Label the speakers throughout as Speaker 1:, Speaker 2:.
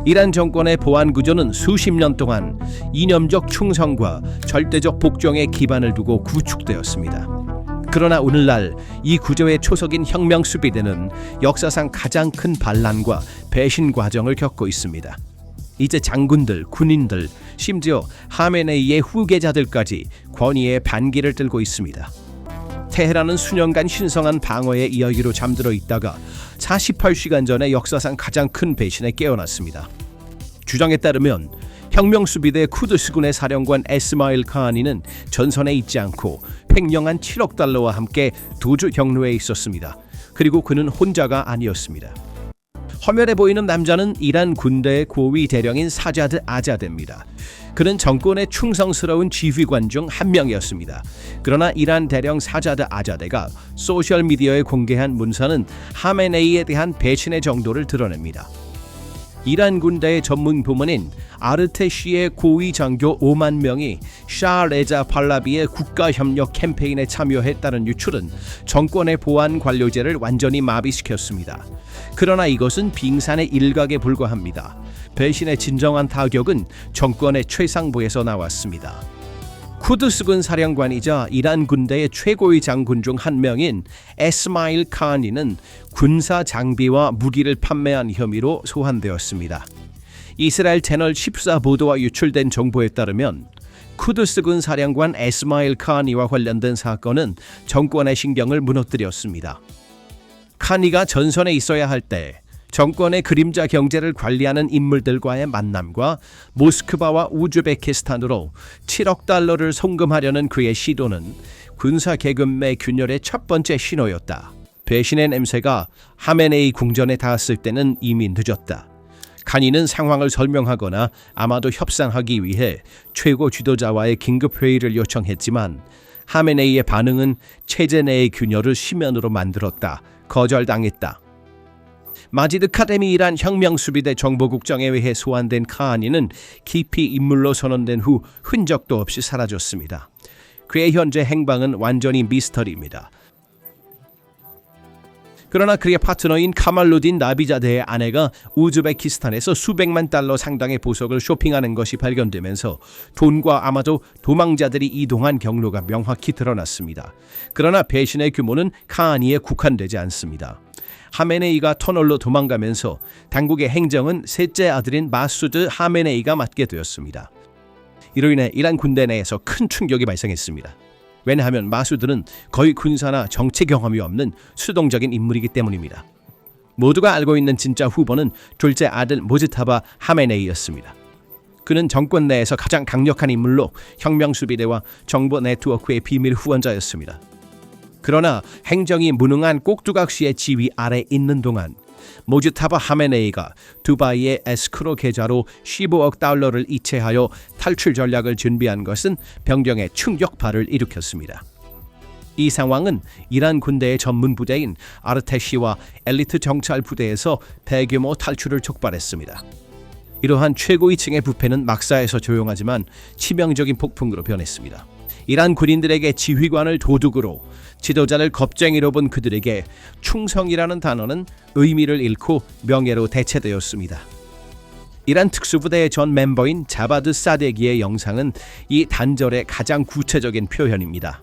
Speaker 1: 이란 정권의 보안 구조는 수십 년 동안 이념적 충성과 절대적 복종의 기반을 두고 구축되었습니다. 그러나 오늘날 이 구조의 초석인 혁명 수비대는 역사상 가장 큰 반란과 배신 과정을 겪고 있습니다. 이제 장군들, 군인들, 심지어 하메네이의 후계자들까지 권위의 반기를 들고 있습니다. 테헤란은 수년간 신성한 방어의 이야기로 잠들어 있다가 48시간 전에 역사상 가장 큰 배신에 깨어났습니다. 주장에 따르면 혁명수비대 쿠드스군의 사령관 에스마일 카하니는 전선에 있지 않고 횡령한 7억 달러와 함께 도주 경로에 있었습니다. 그리고 그는 혼자가 아니었습니다. 화면에 보이는 남자는 이란 군대의 고위 대령인 사자드 아자데입니다. 그는 정권의 충성스러운 지휘관 중 한 명이었습니다. 그러나 이란 대령 사자드 아자데가 소셜미디어에 공개한 문서는 하메네이에 대한 배신의 정도를 드러냅니다. 이란 군대의 전문 부문인 아르테시의 고위 장교 5만 명이 샤 레자 팔라비의 국가협력 캠페인에 참여했다는 유출은 정권의 보안 관료제를 완전히 마비시켰습니다. 그러나 이것은 빙산의 일각에 불과합니다. 배신의 진정한 타격은 정권의 최상부에서 나왔습니다. 쿠드스군 사령관이자 이란 군대의 최고위 장군 중 한 명인 에스마일 카하니는 군사 장비와 무기를 판매한 혐의로 소환되었습니다. 이스라엘 채널 14 보도와 유출된 정보에 따르면 쿠드스군 사령관 에스마일 카하니와 관련된 사건은 정권의 신경을 무너뜨렸습니다. 카하니가 전선에 있어야 할 때 정권의 그림자 경제를 관리하는 인물들과의 만남과 모스크바와 우즈베키스탄으로 7억 달러를 송금하려는 그의 시도는 군사 계급의 균열의 첫 번째 신호였다. 배신의 냄새가 하메네이 궁전에 닿았을 때는 이미 늦었다. 카하니는 상황을 설명하거나 아마도 협상하기 위해 최고 지도자와의 긴급 회의를 요청했지만 하메네이의 반응은 체제 내의 균열을 심연으로 만들었다. 거절당했다. 마지드 카데미이란 혁명수비대 정보국장에 의해 소환된 카하니는 깊이 인물로 선언된 후 흔적도 없이 사라졌습니다. 그의 현재 행방은 완전히 미스터리입니다. 그러나 그의 파트너인 카말루딘 나비자데의 아내가 우즈베키스탄에서 수백만 달러 상당의 보석을 쇼핑하는 것이 발견되면서 돈과 아마도 도망자들이 이동한 경로가 명확히 드러났습니다. 그러나 배신의 규모는 카하니에 국한되지 않습니다. 하메네이가 터널로 도망가면서 당국의 행정은 셋째 아들인 마수드 하메네이가 맡게 되었습니다. 이로 인해 이란 군대 내에서 큰 충격이 발생했습니다. 왜냐하면 마수드는 거의 군사나 정치 경험이 없는 수동적인 인물이기 때문입니다. 모두가 알고 있는 진짜 후보는 둘째 아들 모즈타바 하메네이였습니다. 그는 정권 내에서 가장 강력한 인물로 혁명수비대와 정보 네트워크의 비밀 후원자였습니다. 그러나 행정이 무능한 꼭두각시의 지휘 아래 있는 동안 모즈타바 하메네이가 두바이의 에스크로 계좌로 15억 달러를 이체하여 탈출 전략을 준비한 것은 병정의 충격파를 일으켰습니다. 이 상황은 이란 군대의 전문 부대인 아르테시와 엘리트 정찰 부대에서 대규모 탈출을 촉발했습니다. 이러한 최고위층의 부패는 막사에서 조용하지만 치명적인 폭풍으로 변했습니다. 이란 군인들에게 지휘관을 도둑으로, 지도자를 겁쟁이로 본 그들에게 충성이라는 단어는 의미를 잃고 명예로 대체되었습니다. 이란 특수부대의 전 멤버인 자바드 사데기의 영상은 이 단절의 가장 구체적인 표현입니다.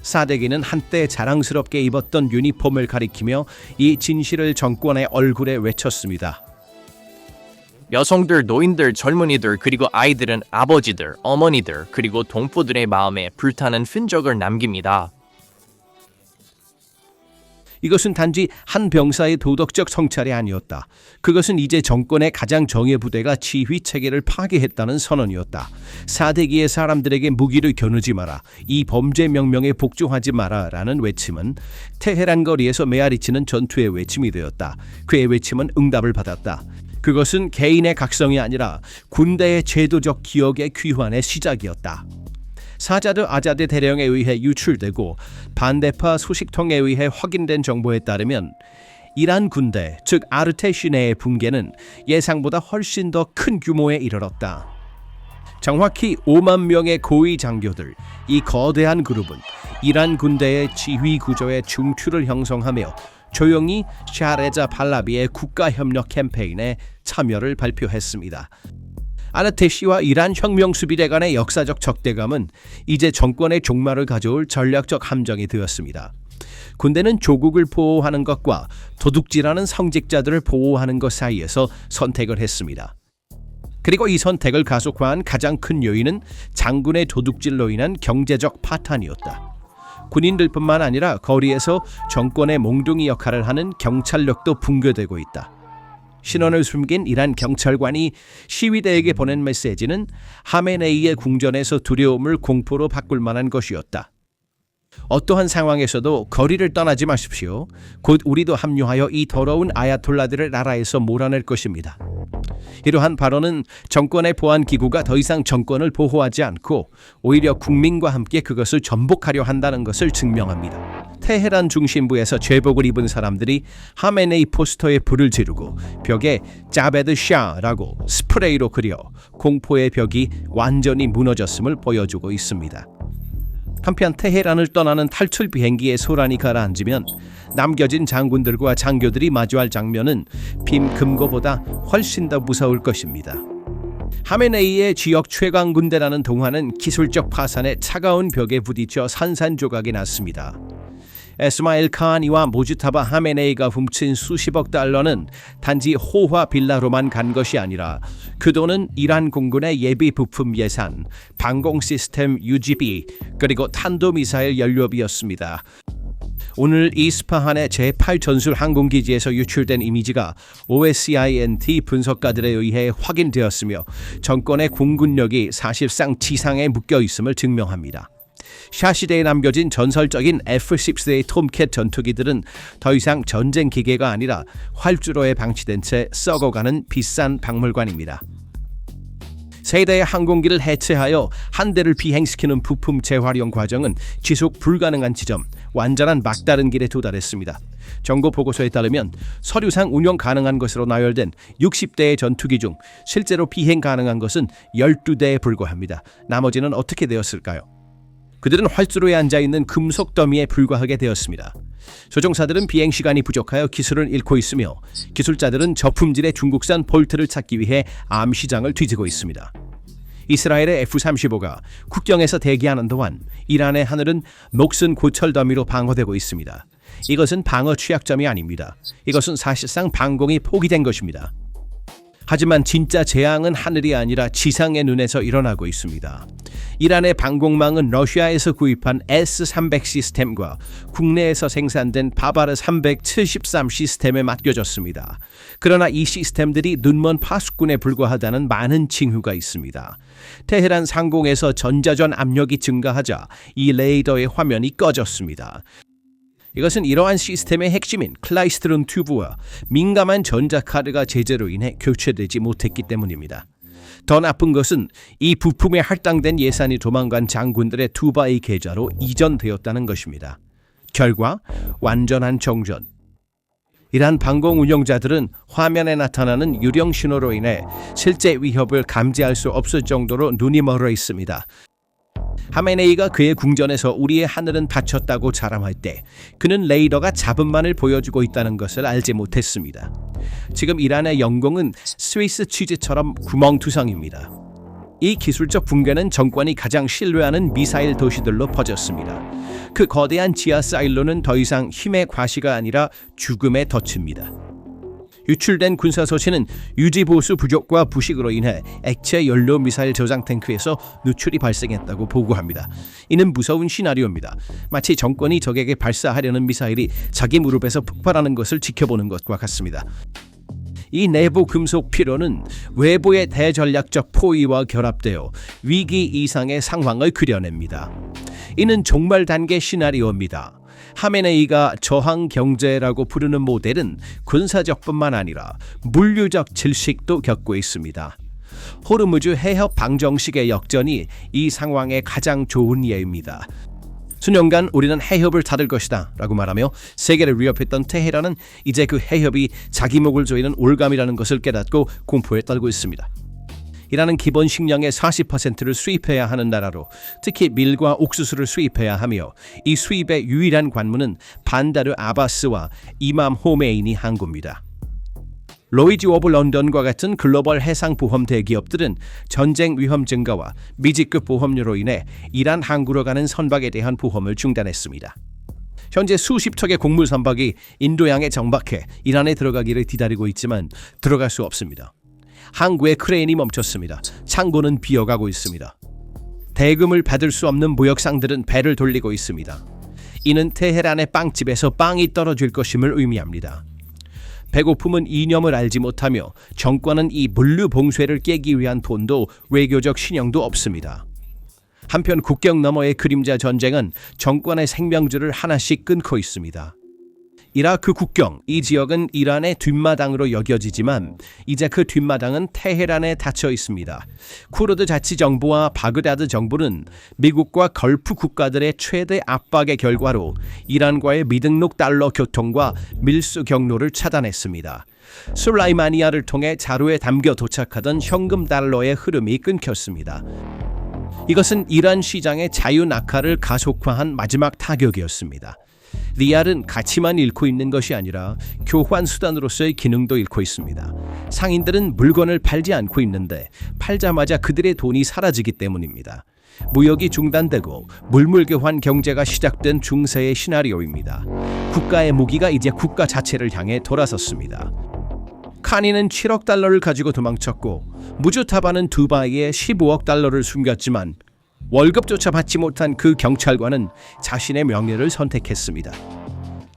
Speaker 1: 사데기는 한때 자랑스럽게 입었던 유니폼을 가리키며 이 진실을 정권의 얼굴에 외쳤습니다.
Speaker 2: 여성들, 노인들, 젊은이들, 그리고 아이들은 아버지들, 어머니들, 그리고 동포들의 마음에 불타는 흔적을 남깁니다.
Speaker 1: 이것은 단지 한 병사의 도덕적 성찰이 아니었다. 그것은 이제 정권의 가장 정예 부대가 지휘 체계를 파괴했다는 선언이었다. 사대기의 사람들에게 무기를 겨누지 마라. 이 범죄 명령에 복종하지 마라. 라는 외침은 테헤란 거리에서 메아리치는 전투의 외침이 되었다. 그의 외침은 응답을 받았다. 그것은 개인의 각성이 아니라 군대의 제도적 기억의 귀환의 시작이었다. 사자드 아자데 대령에 의해 유출되고 반대파 소식통에 의해 확인된 정보에 따르면 이란 군대, 즉 아르테시 내의 붕괴는 예상보다 훨씬 더 큰 규모에 이르렀다. 정확히 5만 명의 고위 장교들, 이 거대한 그룹은 이란 군대의 지휘 구조의 중추를 형성하며 조용히 샤레자 팔라비의 국가협력 캠페인에 참여를 발표했습니다. 아르테시와 이란 혁명수비대 간의 역사적 적대감은 이제 정권의 종말을 가져올 전략적 함정이 되었습니다. 군대는 조국을 보호하는 것과 도둑질하는 성직자들을 보호하는 것 사이에서 선택을 했습니다. 그리고 이 선택을 가속화한 가장 큰 요인은 장군의 도둑질로 인한 경제적 파탄이었다. 군인들뿐만 아니라 거리에서 정권의 몽둥이 역할을 하는 경찰력도 붕괴되고 있다. 신원을 숨긴 이란 경찰관이 시위대에게 보낸 메시지는 하메네이의 궁전에서 두려움을 공포로 바꿀 만한 것이었다. 어떠한 상황에서도 거리를 떠나지 마십시오. 곧 우리도 합류하여 이 더러운 아야톨라들을 나라에서 몰아낼 것입니다. 이러한 발언은 정권의 보안기구가 더 이상 정권을 보호하지 않고 오히려 국민과 함께 그것을 전복하려 한다는 것을 증명합니다. 테헤란 중심부에서 제복을 입은 사람들이 하메네이 포스터에 불을 지르고 벽에 자베드 샤라고 스프레이로 그려 공포의 벽이 완전히 무너졌음을 보여주고 있습니다. 한편 테헤란을 떠나는 탈출 비행기의 소란이 가라앉으면 남겨진 장군들과 장교들이 마주할 장면은 빔 금고보다 훨씬 더 무서울 것입니다. 하메네이의 지역 최강 군대라는 동화는 기술적 파산에 차가운 벽에 부딪혀 산산조각이 났습니다. 에스마일 카하니와 모주타바 하메네이가 훔친 수십억 달러는 단지 호화 빌라로만 간 것이 아니라 그 돈은 이란 공군의 예비 부품 예산, 방공 시스템 UGB, 그리고 탄도미사일 연료비였습니다. 오늘 이스파한의 제8전술 항공기지에서 유출된 이미지가 OSCINT 분석가들에 의해 확인되었으며 정권의 공군력이 사실상 지상에 묶여 있음을 증명합니다. 샤 시대에 남겨진 전설적인 F-14 톰캣 전투기들은 더 이상 전쟁 기계가 아니라 활주로에 방치된 채 썩어가는 비싼 박물관입니다. 세대의 항공기를 해체하여 한 대를 비행시키는 부품 재활용 과정은 지속 불가능한 지점, 완전한 막다른 길에 도달했습니다. 정보 보고서에 따르면 서류상 운용 가능한 것으로 나열된 60대의 전투기 중 실제로 비행 가능한 것은 12대에 불과합니다. 나머지는 어떻게 되었을까요? 그들은 활주로에 앉아있는 금속 더미에 불과하게 되었습니다. 조종사들은 비행 시간이 부족하여 기술을 잃고 있으며 기술자들은 저품질의 중국산 볼트를 찾기 위해 암시장을 뒤지고 있습니다. 이스라엘의 F-35가 국경에서 대기하는 동안 이란의 하늘은 녹슨 고철 더미로 방어되고 있습니다. 이것은 방어 취약점이 아닙니다. 이것은 사실상 방공이 포기된 것입니다. 하지만 진짜 재앙은 하늘이 아니라 지상의 눈에서 일어나고 있습니다. 이란의 방공망은 러시아에서 구입한 S-300 시스템과 국내에서 생산된 바바르 373 시스템에 맡겨졌습니다. 그러나 이 시스템들이 눈먼 파수꾼에 불과하다는 많은 징후가 있습니다. 테헤란 상공에서 전자전 압력이 증가하자 이 레이더의 화면이 꺼졌습니다. 이것은 이러한 시스템의 핵심인 클라이스트론 튜브와 민감한 전자카드가 제재로 인해 교체되지 못했기 때문입니다. 더 나쁜 것은 이 부품에 할당된 예산이 도망간 장군들의 두바이 계좌로 이전되었다는 것입니다. 결과 완전한 정전. 이란 방공 운용자들은 화면에 나타나는 유령 신호로 인해 실제 위협을 감지할 수 없을 정도로 눈이 멀어 있습니다. 하메네이가 그의 궁전에서 우리의 하늘은 닫혔다고 자랑할 때 그는 레이더가 잡음만을 보여주고 있다는 것을 알지 못했습니다. 지금 이란의 영공은 스위스 취지처럼 구멍투성입니다. 이 기술적 붕괴는 정권이 가장 신뢰하는 미사일 도시들로 퍼졌습니다. 그 거대한 지하 사일로는 더 이상 힘의 과시가 아니라 죽음의 덫입니다. 유출된 군사소시는 유지보수 부족과 부식으로 인해 액체 연료 미사일 저장 탱크에서 누출이 발생했다고 보고합니다. 이는 무서운 시나리오입니다. 마치 정권이 적에게 발사하려는 미사일이 자기 무릎에서 폭발하는 것을 지켜보는 것과 같습니다. 이 내부 금속 피로는 외부의 대전략적 포위와 결합되어 위기 이상의 상황을 그려냅니다. 이는 종말 단계 시나리오입니다. 하메네이가 저항 경제라고 부르는 모델은 군사적뿐만 아니라 물류적 질식도 겪고 있습니다. 호르무즈 해협 방정식의 역전이 이 상황의 가장 좋은 예입니다. 수년간 우리는 해협을 닫을 것이다 라고 말하며 세계를 위협했던 테헤란은 이제 그 해협이 자기 목을 조이는 올감이라는 것을 깨닫고 공포에 떨고 있습니다. 이라는 기본 식량의 40%를 수입해야 하는 나라로 특히 밀과 옥수수를 수입해야 하며 이 수입의 유일한 관문은 반다르 아바스와 이맘 호메인이 항구입니다. 로이즈 오브 런던과 같은 글로벌 해상보험 대기업들은 전쟁 위험 증가와 미지급 보험료로 인해 이란 항구로 가는 선박에 대한 보험을 중단했습니다. 현재 수십 척의 곡물 선박이 인도양에 정박해 이란에 들어가기를 기다리고 있지만 들어갈 수 없습니다. 항구의 크레인이 멈췄습니다. 창고는 비어가고 있습니다. 대금을 받을 수 없는 무역상들은 배를 돌리고 있습니다. 이는 테헤란의 빵집에서 빵이 떨어질 것임을 의미합니다. 배고픔은 이념을 알지 못하며 정권은 이 물류 봉쇄를 깨기 위한 돈도 외교적 신용도 없습니다. 한편 국경 너머의 그림자 전쟁은 정권의 생명줄을 하나씩 끊고 있습니다. 이라크 국경, 이 지역은 이란의 뒷마당으로 여겨지지만 이제 그 뒷마당은 테헤란에 닫혀 있습니다. 쿠르드 자치정부와 바그다드 정부는 미국과 걸프 국가들의 최대 압박의 결과로 이란과의 미등록 달러 교통과 밀수 경로를 차단했습니다. 술라이마니아를 통해 자루에 담겨 도착하던 현금 달러의 흐름이 끊겼습니다. 이것은 이란 시장의 자유 낙하를 가속화한 마지막 타격이었습니다. 리알은 가치만 잃고 있는 것이 아니라 교환 수단으로서의 기능도 잃고 있습니다. 상인들은 물건을 팔지 않고 있는데 팔자마자 그들의 돈이 사라지기 때문입니다. 무역이 중단되고 물물교환 경제가 시작된 중세의 시나리오입니다. 국가의 무기가 이제 국가 자체를 향해 돌아섰습니다. 카니는 7억 달러를 가지고 도망쳤고 무주타바는 두바이에 15억 달러를 숨겼지만 월급조차 받지 못한 그 경찰관은 자신의 명예를 선택했습니다.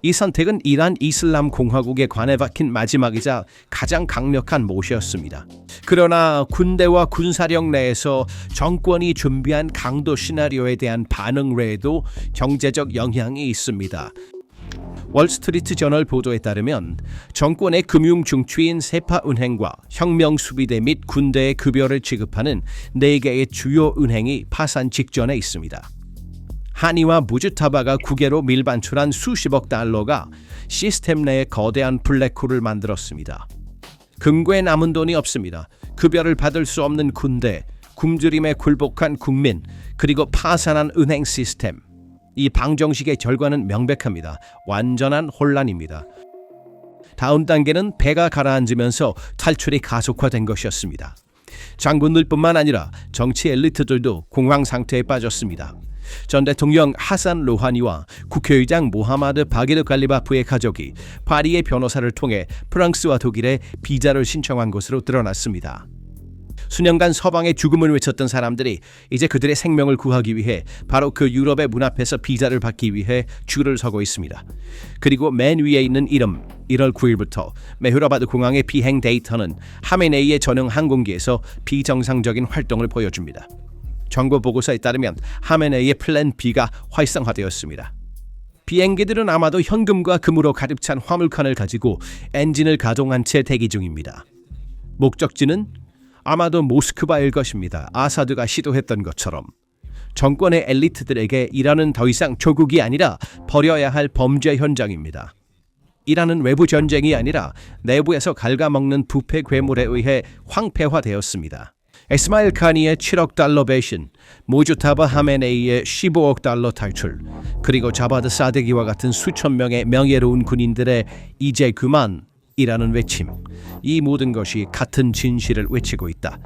Speaker 1: 이 선택은 이란 이슬람 공화국에 관해 박힌 마지막이자 가장 강력한 못이었습니다. 그러나 군대와 군사력 내에서 정권이 준비한 강도 시나리오에 대한 반응 외에도 경제적 영향이 있습니다. 월스트리트 저널 보도에 따르면 정권의 금융 중추인 세파은행과 혁명수비대 및 군대의 급여를 지급하는 4개의 주요 은행이 파산 직전에 있습니다. 하니와 무주타바가 국외로 밀반출한 수십억 달러가 시스템 내에 거대한 블랙홀을 만들었습니다. 금괴에 남은 돈이 없습니다. 급여를 받을 수 없는 군대, 굶주림에 굴복한 국민, 그리고 파산한 은행 시스템. 이 방정식의 결과는 명백합니다. 완전한 혼란입니다. 다음 단계는 배가 가라앉으면서 탈출이 가속화된 것이었습니다. 장군들뿐만 아니라 정치 엘리트들도 공황 상태에 빠졌습니다. 전 대통령 하산 로하니와 국회의장 모하마드 바게르 갈리바프의 가족이 파리의 변호사를 통해 프랑스와 독일에 비자를 신청한 것으로 드러났습니다. 수년간 서방의 죽음을 외쳤던 사람들이 이제 그들의 생명을 구하기 위해 바로 그 유럽의 문 앞에서 비자를 받기 위해 줄을 서고 있습니다. 그리고 맨 위에 있는 이름 1월 9일부터 메흐라바드 공항의 비행 데이터는 하메네이의 전용 항공기에서 비정상적인 활동을 보여줍니다. 정보 보고서에 따르면 하메네이의 플랜 B가 활성화되었습니다. 비행기들은 아마도 현금과 금으로 가득 찬 화물칸을 가지고 엔진을 가동한 채 대기 중입니다. 목적지는 아마도 모스크바일 것입니다. 아사드가 시도했던 것처럼. 정권의 엘리트들에게 이란은 더 이상 조국이 아니라 버려야 할 범죄 현장입니다. 이란은 외부 전쟁이 아니라 내부에서 갉아먹는 부패 괴물에 의해 황폐화되었습니다. 에스마일 카니의 7억 달러 배신, 무주타바 하메네이의 15억 달러 탈출, 그리고 자바드 사데기와 같은 수천 명의 명예로운 군인들의 이제 그만 이라는 외침. 이 모든 것이 같은 진실을 외치고 있다.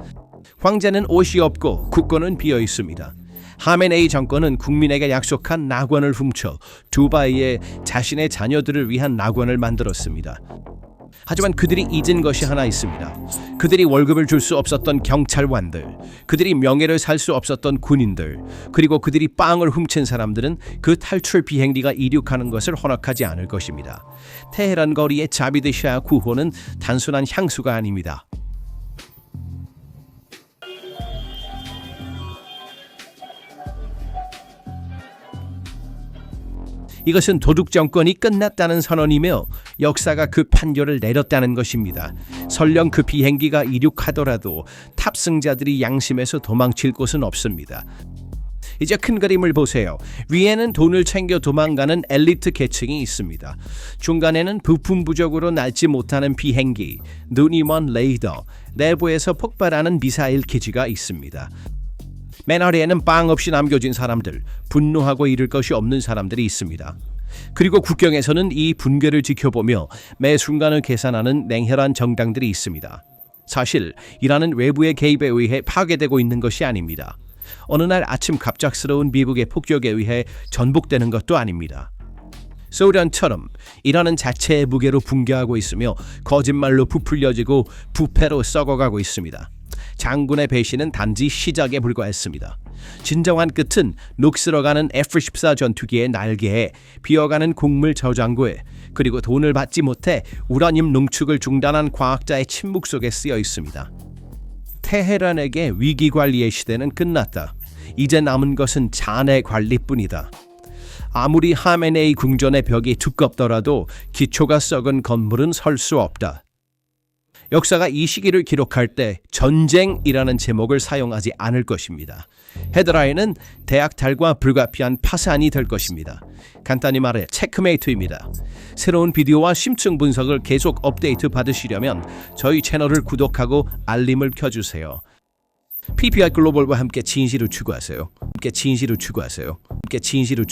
Speaker 1: 황제는 옷이 없고 국권은 비어 있습니다. 하메네이 정권은 국민에게 약속한 낙원을 훔쳐 두바이에 자신의 자녀들을 위한 낙원을 만들었습니다. 하지만 그들이 잊은 것이 하나 있습니다. 그들이 월급을 줄 수 없었던 경찰관들, 그들이 명예를 살 수 없었던 군인들, 그리고 그들이 빵을 훔친 사람들은 그 탈출 비행기가 이륙하는 것을 허락하지 않을 것입니다. 테헤란 거리의 자비드 샤 구호는 단순한 향수가 아닙니다. 이것은 도둑 정권이 끝났다는 선언이며 역사가 그 판결을 내렸다는 것입니다. 설령 그 비행기가 이륙하더라도 탑승자들이 양심에서 도망칠 곳은 없습니다. 이제 큰 그림을 보세요. 위에는 돈을 챙겨 도망가는 엘리트 계층이 있습니다. 중간에는 부품 부족으로 날지 못하는 비행기, 눈이 먼 레이더, 내부에서 폭발하는 미사일 기지가 있습니다. 맨 아래에는 빵 없이 남겨진 사람들, 분노하고 잃을 것이 없는 사람들이 있습니다. 그리고 국경에서는 이 분괴를 지켜보며 매 순간을 계산하는 냉혈한 정당들이 있습니다. 사실 이란은 외부의 개입에 의해 파괴되고 있는 것이 아닙니다. 어느 날 아침 갑작스러운 미국의 폭격에 의해 전복되는 것도 아닙니다. 소련처럼 이란은 자체의 무게로 붕괴하고 있으며 거짓말로 부풀려지고 부패로 썩어가고 있습니다. 장군의 배신은 단지 시작에 불과했습니다. 진정한 끝은 녹슬어가는 F-14 전투기의 날개에 비어가는 곡물 저장고에 그리고 돈을 받지 못해 우라늄 농축을 중단한 과학자의 침묵 속에 쓰여 있습니다. 테헤란에게 위기관리의 시대는 끝났다. 이제 남은 것은 잔해 관리뿐이다. 아무리 하메네이 궁전의 벽이 두껍더라도 기초가 썩은 건물은 설 수 없다. 역사가 이 시기를 기록할 때 전쟁이라는 제목을 사용하지 않을 것입니다. 헤드라인은 대학탈과 불가피한 파산이 될 것입니다. 간단히 말해 체크메이트입니다. 새로운 비디오와 심층 분석을 계속 업데이트 받으시려면 저희 채널을 구독하고 알림을 켜주세요. PPI 글로벌과 함께 진실을 추구하세요. 함께 진실을 추구하세요. 함께 진실을